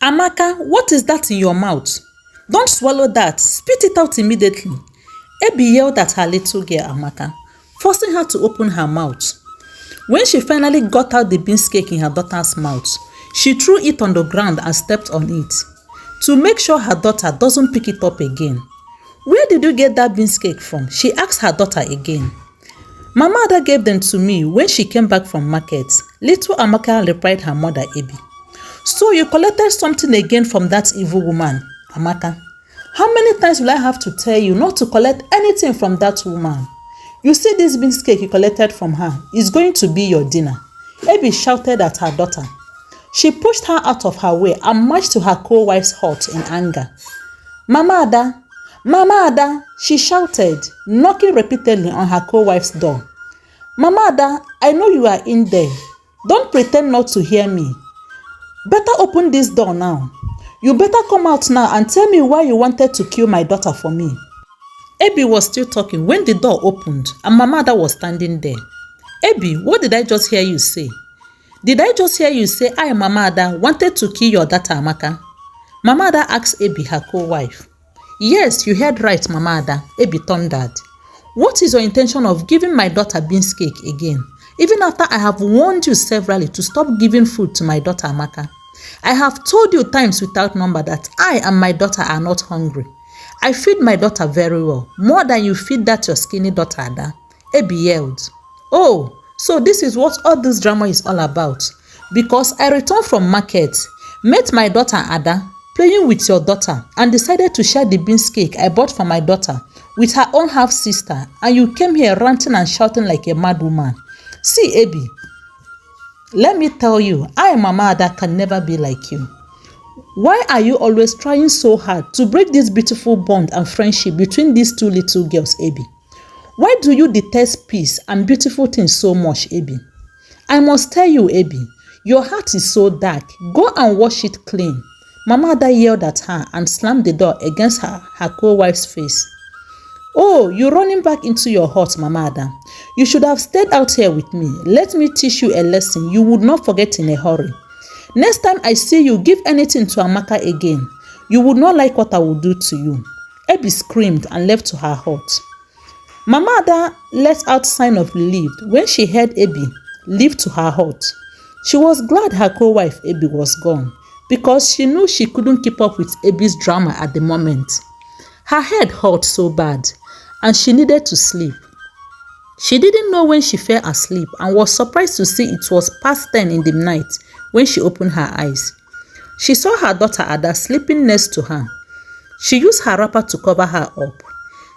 Amaka, what is that in your mouth? Don't swallow that. Spit it out immediately. Ebi yelled at her little girl Amaka, forcing her to open her mouth. When she finally got out the beans cake in her daughter's mouth, she threw it on the ground and stepped on it to make sure her daughter doesn't pick it up again. Where did you get that beans cake from? She asked her daughter again. Mama Ada gave them to me when she came back from market. Little Amaka replied her mother Ebi. So you collected something again from that evil woman, Amaka. How many times will I have to tell you not to collect anything from that woman? You see this beans cake you collected from her is going to be your dinner. Ebi shouted at her daughter. She pushed her out of her way and marched to her co-wife's hut in anger. Mama Ada, she shouted, knocking repeatedly on her co-wife's door. Mama Ada, I know you are in there. Don't pretend not to hear me. Better open this door now. You better come out now and tell me why you wanted to kill my daughter for me. Ebi was still talking when the door opened and Mama Ada was standing there. Ebi, what did I just hear you say? Did I just hear you say I, Mama Ada, wanted to kill your daughter Amaka? Mama Ada asked Ebi, her co-wife. Yes, you heard right, Mama Ada, Ebi thundered. What is your intention of giving my daughter beans cake again? Even after I have warned you severally to stop giving food to my daughter Amaka. I have told you times without number that I and my daughter are not hungry. I feed my daughter very well, more than you feed that your skinny daughter Ada. Ebi yelled. Oh, so this is what all this drama is all about. Because I returned from market, met my daughter Ada playing with your daughter and decided to share the beans cake I bought for my daughter with her own half-sister, and you came here ranting and shouting like a mad woman. See, Ebi, let me tell you, I, Mama Ada, can never be like you. Why are you always trying so hard to break this beautiful bond and friendship between these two little girls, Ebi? Why do you detest peace and beautiful things so much, Ebi? I must tell you, Ebi, your heart is so dark. Go and wash it clean. Mama Ada yelled at her and slammed the door against her co-wife's face. Oh, you're running back into your hut, Mama Ada. You should have stayed out here with me. Let me teach you a lesson you would not forget in a hurry. Next time I see you give anything to Amaka again, you would not like what I will do to you. Ebi screamed and left to her hut. Mama Ada let out sign of relief when she heard Ebi leave to her hut. She was glad her co-wife Ebi was gone because she knew she couldn't keep up with Ebi's drama at the moment. Her head hurt so bad and she needed to sleep. She didn't know when she fell asleep and was surprised to see it was past 10 in the night when she opened her eyes. She saw her daughter Ada sleeping next to her. She used her wrapper to cover her up.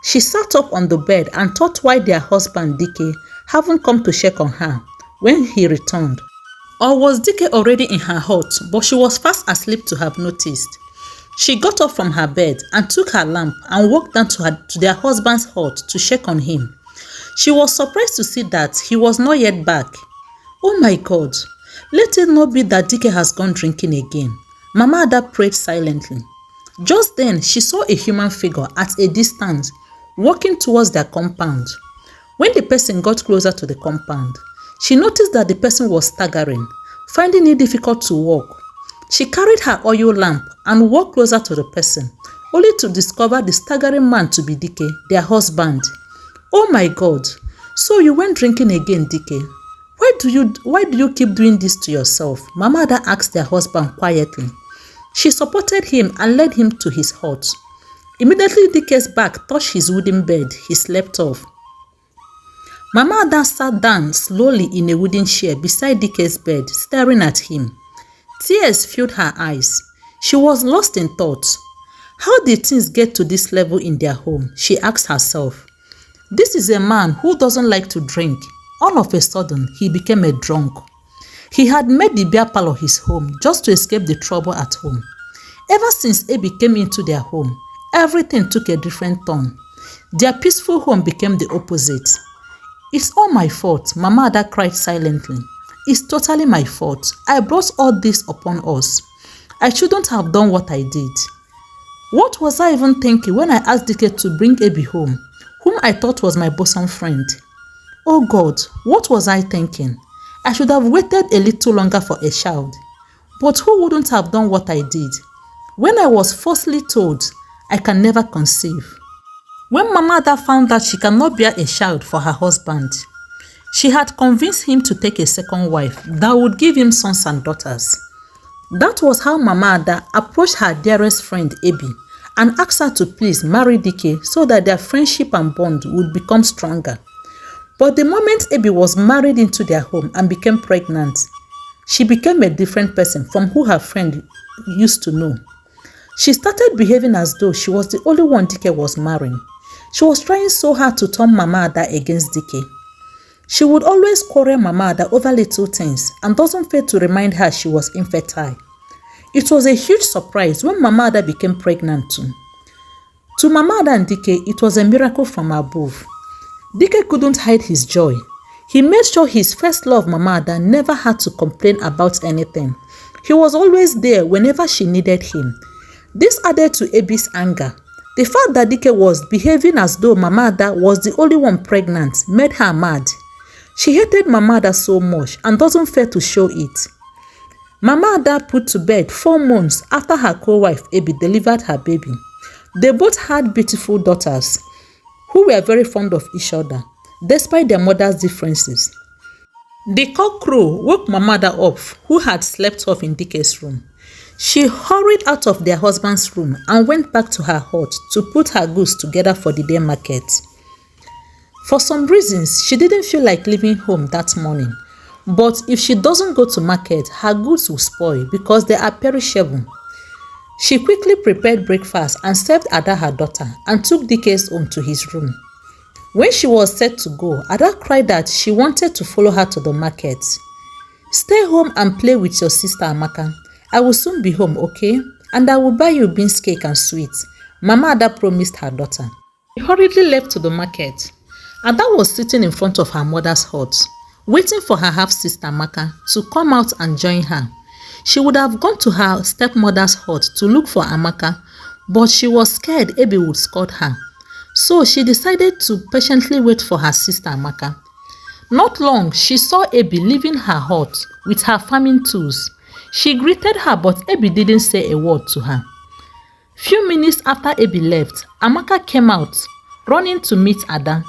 She sat up on the bed and thought why their husband Dike hadn't come to check on her when he returned. Or was Dike already in her hut, but she was fast asleep to have noticed. She got up from her bed and took her lamp and walked down to their husband's hut to check on him. She was surprised to see that he was not yet back. Oh my God, let it not be that Dike has gone drinking again. Mama Ada prayed silently. Just then, she saw a human figure at a distance walking towards their compound. When the person got closer to the compound, she noticed that the person was staggering, finding it difficult to walk. She carried her oil lamp and walked closer to the person, only to discover the staggering man to be Dike, their husband. Oh my God, so you went drinking again, Dike. Why do you keep doing this to yourself? Mama Ada asked their husband quietly. She supported him and led him to his hut. Immediately Dike's back touched his wooden bed. He slept off. Mama Ada sat down slowly in a wooden chair beside Dike's bed, staring at him. Tears filled her eyes. She was lost in thought. How did things get to this level in their home? She asked herself. This is a man who doesn't like to drink. All of a sudden, he became a drunk. He had made the beer parlor his home just to escape the trouble at home. Ever since Ebi came into their home, everything took a different turn. Their peaceful home became the opposite. It's all my fault, Mama Ada cried silently. It's totally my fault. I brought all this upon us. I shouldn't have done what I did. What was I even thinking when I asked Dike to bring Ebi home, whom I thought was my bosom friend? Oh God, what was I thinking? I should have waited a little longer for a child. But who wouldn't have done what I did? When I was falsely told I can never conceive. When Mama Ada found that she cannot bear a child for her husband, she had convinced him to take a second wife that would give him sons and daughters. That was how Mama Ada approached her dearest friend Ebi and asked her to please marry Dike so that their friendship and bond would become stronger. But the moment Ebi was married into their home and became pregnant, she became a different person from who her friend used to know. She started behaving as though she was the only one Dike was marrying. She was trying so hard to turn Mama Ada against Dike. She would always quarrel Mama Ada over little things and doesn't fail to remind her she was infertile. It was a huge surprise when Mama Ada became pregnant too. To Mama Ada and Dike, it was a miracle from above. Dike couldn't hide his joy. He made sure his first love, Mama Ada, never had to complain about anything. He was always there whenever she needed him. This added to Ebi's anger. The fact that Dike was behaving as though Mama Ada was the only one pregnant made her mad. She hated Mama Ada so much and doesn't fail to show it. Mama Ada put to bed 4 months after her co-wife Ebi delivered her baby. They both had beautiful daughters who were very fond of each other, despite their mothers' differences. The cock crow woke Mama Ada up, who had slept off in Dike's room. She hurried out of their husband's room and went back to her hut to put her goods together for the day market. For some reasons, she didn't feel like leaving home that morning. But if she doesn't go to market, her goods will spoil because they are perishable. She quickly prepared breakfast and served Ada her daughter and took Dike's own to his room. When she was set to go, Ada cried that she wanted to follow her to the market. "Stay home and play with your sister Amaka. I will soon be home, okay? And I will buy you beans cake and sweets," Mama Ada promised her daughter. She hurriedly left to the market. Ada was sitting in front of her mother's hut, waiting for her half-sister Amaka to come out and join her. She would have gone to her stepmother's hut to look for Amaka, but she was scared Ebi would scold her. So she decided to patiently wait for her sister Amaka. Not long, she saw Ebi leaving her hut with her farming tools. She greeted her, but Ebi didn't say a word to her. Few minutes after Ebi left, Amaka came out, running to meet Ada.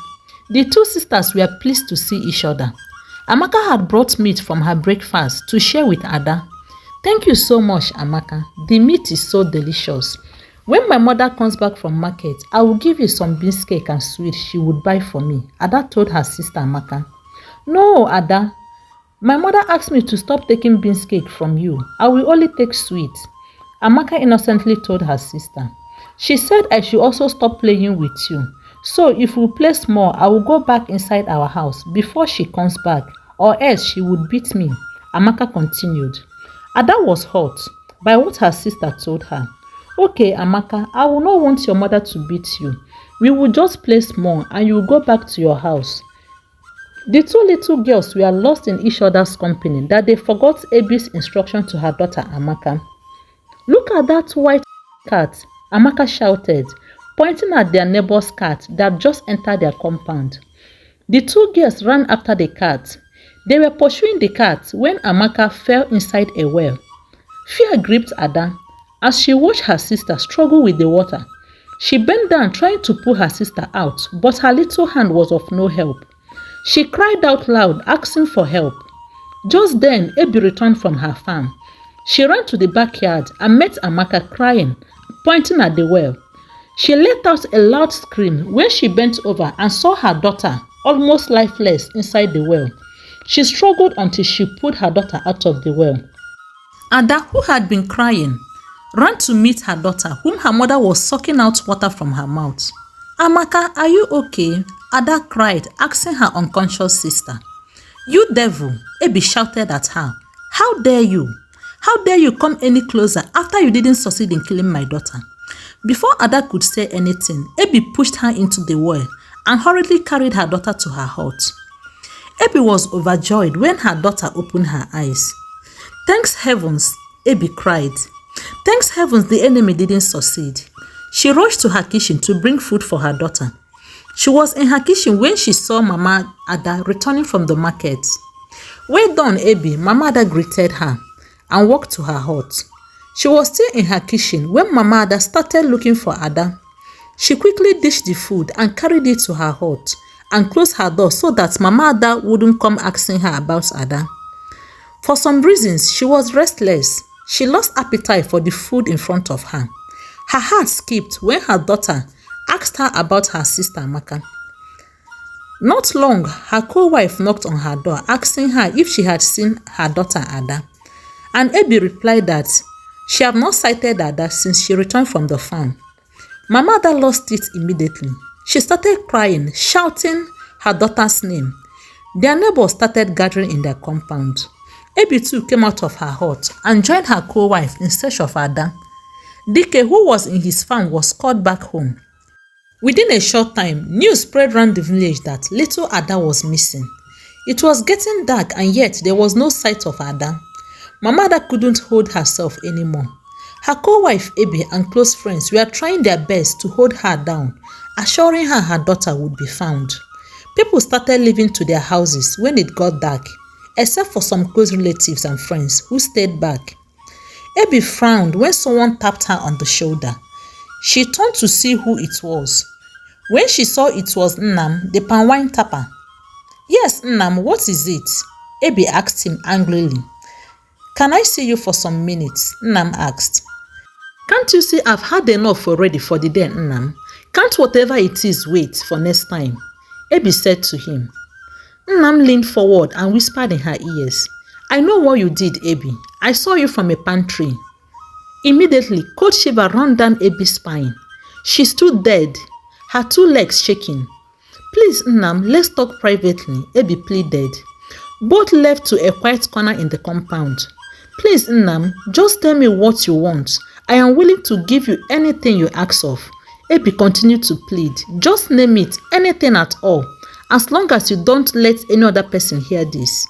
The two sisters were pleased to see each other. Amaka had brought meat from her breakfast to share with Ada. "Thank you so much, Amaka. The meat is so delicious. When my mother comes back from market, I will give you some beans cake and sweets she would buy for me," Ada told her sister Amaka. "No, Ada. My mother asked me to stop taking beans cake from you. I will only take sweets," Amaka innocently told her sister. "She said I should also stop playing with you. So if we play small, I will go back inside our house before she comes back, or else she would beat me," Amaka continued. Ada was hurt by what her sister told her. "Okay, Amaka, I will not want your mother to beat you. We will just play small and you will go back to your house." The two little girls were lost in each other's company that they forgot Ebi's instruction to her daughter Amaka. "Look at that white cat," Amaka shouted, pointing at their neighbor's cat that just entered their compound. The two girls ran after the cat. They were pursuing the cat when Amaka fell inside a well. Fear gripped Ada as she watched her sister struggle with the water. She bent down trying to pull her sister out, but her little hand was of no help. She cried out loud, asking for help. Just then, Ebi returned from her farm. She ran to the backyard and met Amaka crying, pointing at the well. She let out a loud scream when she bent over and saw her daughter, almost lifeless, inside the well. She struggled until she pulled her daughter out of the well. Ada, who had been crying, ran to meet her daughter, whom her mother was sucking out water from her mouth. "Amaka, are you okay?" Ada cried, asking her unconscious sister. "You devil," Ebi shouted at her. "How dare you? How dare you come any closer after you didn't succeed in killing my daughter?" Before Ada could say anything, Ebi pushed her into the well and hurriedly carried her daughter to her hut. Ebi was overjoyed when her daughter opened her eyes. "Thanks heavens," Ebi cried. "Thanks heavens the enemy didn't succeed." She rushed to her kitchen to bring food for her daughter. She was in her kitchen when she saw Mama Ada returning from the market. "Well done, Ebi," Mama Ada greeted her. and walked to her hut. She was still in her kitchen when Mama Ada started looking for Ada. She quickly dished the food and carried it to her hut and closed her door so that Mama Ada wouldn't come asking her about Ada. For some reasons, she was restless. She lost appetite for the food in front of her. Her heart skipped when her daughter asked her about her sister Amaka. Not long, her co-wife knocked on her door asking her if she had seen her daughter Ada. And Ebi replied that she had not sighted Ada since she returned from the farm. Mama Ada lost it immediately. She started crying, shouting her daughter's name. Their neighbors started gathering in their compound. Ebi too came out of her hut and joined her co-wife in search of Ada. Dike, who was in his farm, was called back home. Within a short time, news spread around the village that little Ada was missing. It was getting dark and yet there was no sight of Ada. Mama Ada couldn't hold herself anymore. Her co-wife Ebi and close friends were trying their best to hold her down, assuring her her daughter would be found. People started leaving to their houses when it got dark, except for some close relatives and friends who stayed back. Ebi frowned when someone tapped her on the shoulder. She turned to see who it was. When she saw it was Nnam, the palm wine tapper. "Yes, Nnam, what is it?" Ebi asked him angrily. "Can I see you for some minutes?" Nnam asked. "Can't you see I've had enough already for the day, Nnam? Can't whatever it is wait for next time?" Ebi said to him. Nnam leaned forward and whispered in her ears, "I know what you did, Ebi. I saw you from a pantry." Immediately, cold shiver ran down Ebi's spine. She stood dead, her two legs shaking. "Please, Nnam, let's talk privately," Ebi pleaded. Both left to a quiet corner in the compound. "Please, Nnam, just tell me what you want. I am willing to give you anything you ask of." Ebi continued to plead. "Just name it, anything at all, as long as you don't let any other person hear this."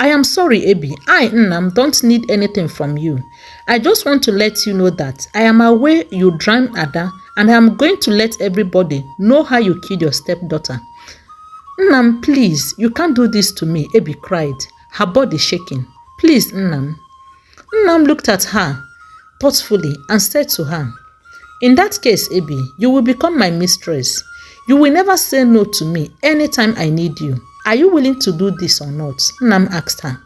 "I am sorry, Ebi. I, Nnam, don't need anything from you. I just want to let you know that I am aware you drowned Ada, and I am going to let everybody know how you killed your stepdaughter." "Nnam, please, you can't do this to me," Ebi cried, her body shaking. "Please, Nnam." Nnam looked at her thoughtfully and said to her, "In that case, Ebi, you will become my mistress. You will never say no to me anytime I need you. Are you willing to do this or not?" Nnam asked her.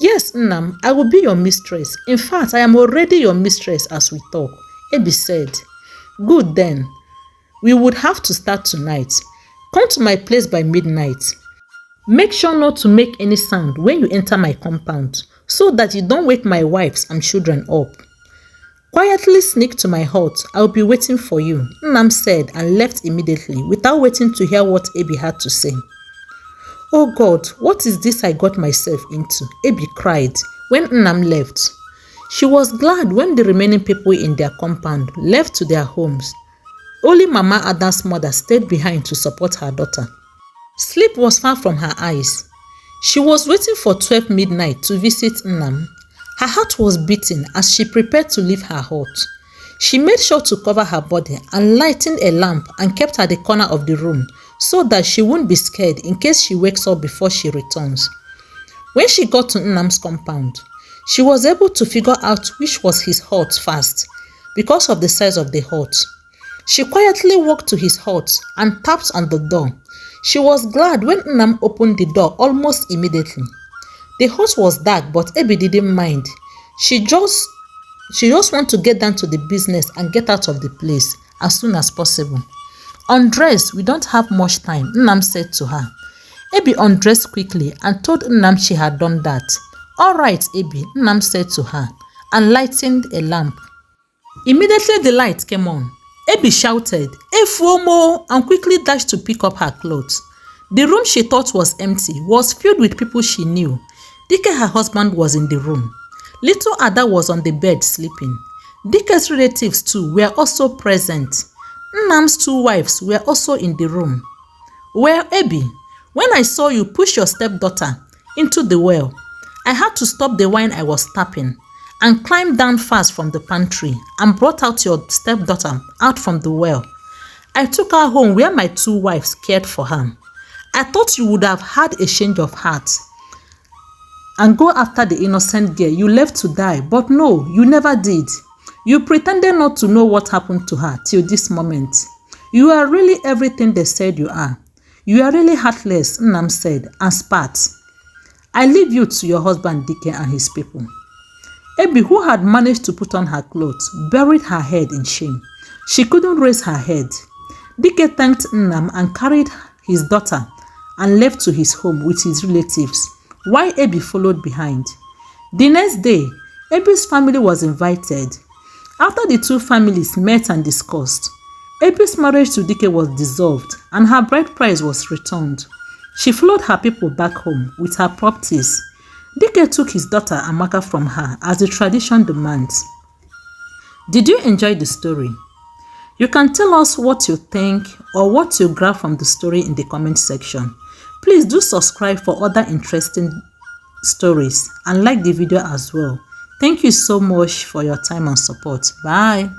"Yes, Nnam, I will be your mistress. In fact, I am already your mistress as we talk," Ebi said. "Good then. We would have to start tonight. Come to my place by midnight. Make sure not to make any sound when you enter my compound, so that you don't wake my wives and children up. Quietly sneak to my hut. I will be waiting for you," Nnam said and left immediately without waiting to hear what Ebi had to say. "Oh God, what is this I got myself into?" Ebi cried when Nnam left. She was glad when the remaining people in their compound left to their homes. Only Mama Ada's mother stayed behind to support her daughter. Sleep was far from her eyes. She was waiting for 12 midnight to visit Nnam. Her heart was beating as she prepared to leave her hut. She made sure to cover her body and lightened a lamp and kept at the corner of the room so that she wouldn't be scared in case she wakes up before she returns. When she got to Nnam's compound, she was able to figure out which was his hut fast because of the size of the hut. She quietly walked to his hut and tapped on the door. She was glad when Nnam opened the door almost immediately. The hut was dark, but Ebi didn't mind. She just wanted to get down to the business and get out of the place as soon as possible. "Undress, we don't have much time," Nnam said to her. Ebi undressed quickly and told Nnam she had done that. "All right, Ebi," Nnam said to her and lightened a lamp. Immediately the light came on. Ebi shouted, "Efuomo," and quickly dashed to pick up her clothes. The room she thought was empty was filled with people she knew. Dike, her husband, was in the room. Little Ada was on the bed sleeping. Dike's relatives too were also present. Nnam's two wives were also in the room. "Well, Ebi, when I saw you push your stepdaughter into the well, I had to stop the wine I was tapping and climb down fast from the pantry and brought out your stepdaughter out from the well. I took her home where my two wives cared for her. I thought you would have had a change of heart and go after the innocent girl you left to die. But no, you never did. You pretended not to know what happened to her till this moment. You are really everything they said you are. You are really heartless, Nnam said, and spat. I leave you to your husband Dike and his people. Ebi, who had managed to put on her clothes, buried her head in shame. She couldn't raise her head. Dike thanked Nnam and carried his daughter and left to his home with his relatives, while Ebi followed behind. The next day, Ebi's family was invited. After the two families met and discussed, Ebi's marriage to Dike was dissolved and her bride price was returned. She followed her people back home with her properties. Dike took his daughter Amaka from her as the tradition demands. Did you enjoy the story? You can tell us what you think or what you grab from the story in the comment section. Please do subscribe for other interesting stories and like the video as well. Thank you so much for your time and support. Bye.